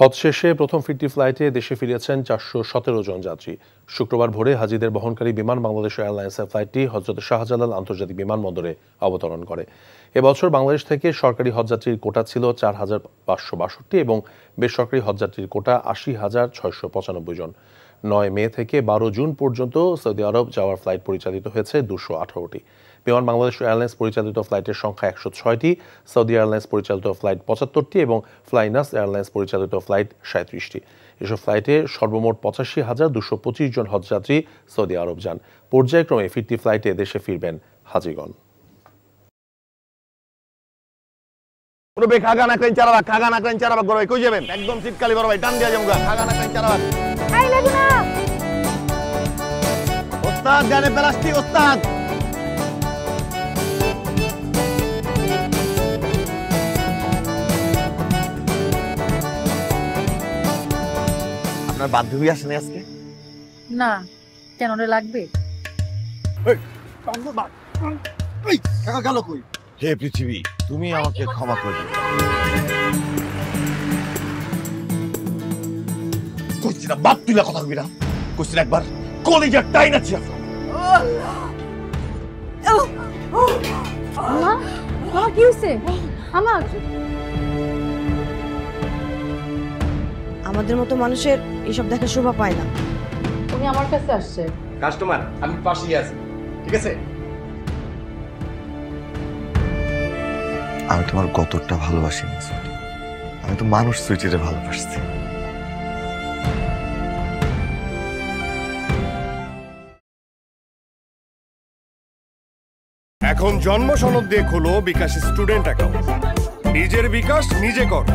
হজ শেষে প্রথম ফিরতি ফ্লাইটে দেশে ফিরেছেন ৪১৭ জন যাত্রী। শুক্রবার ভোরে হাজিদের বহনকারী বিমান বাংলাদেশ এয়ারলাইন্সের ফ্লাইটটি হযরত শাহজালাল আন্তর্জাতিক বিমানবন্দরে অবতরণ করে। এবছর বাংলাদেশ থেকে সরকারি হজযাত্রীর কোটা ছিল ৪,৫৬২ এবং বেসরকারি হজযাত্রীর কোটা ৮০,৬৯৫ জন। ৯ মে থেকে ১২ জুন পর্যন্ত সৌদি আরব যাওয়ার ফ্লাইট পরিচালিত হয়েছে ২১৮টি। বিমান বাংলাদেশ এয়ারলাইন্স পরিচালিত ফ্লাইটের সংখ্যা ১০৬টি, সৌদি এয়ারলাইন্স পরিচালিত ফ্লাইট ৭৫টি এবং ফ্লাইনাস এয়ারলাইন্স পরিচালিত ফ্লাইট ৩৭টি। এসব ফ্লাইটে সর্বমোট ৮৫,২২৫ জন হজযাত্রী সৌদি আরব যান। পর্যায়ক্রমে ফিরতি ফ্লাইটে দেশে ফিরবেন হাজিগণ। একদম শীতকালী বড় ভাই টান দিয়া যাবো খাগান একটা চারাবাক ওস্তাদ জানে প্লাস্টিক ওস্তাদ আপনার বান্ধবী আসেনি আজকে? না, কেন রে লাগবে? হে পৃথিবী, তুমি আমাকে ক্ষমা করে দিও। কইছি না বাপ তুইলা কথা কবি না, কইছি না একবার কলিজার টাইন আছে। কি হয়েছে? আমাদের মতো মানুষের এসব দেখা শোভা পায় না। উনি আমার কাছে আসছে। কাস্টমার আমি পাশেই আছি, ঠিক আছে? আমি তোমার কতটা ভালোবাসি, আমি তো মানুষ সুইটিরে ভালোবাসছি। এখন জন্ম সনদ দিয়ে খোলো বিকাশ স্টুডেন্ট অ্যাকাউন্ট। নিজের বিকাশ নিজে কর।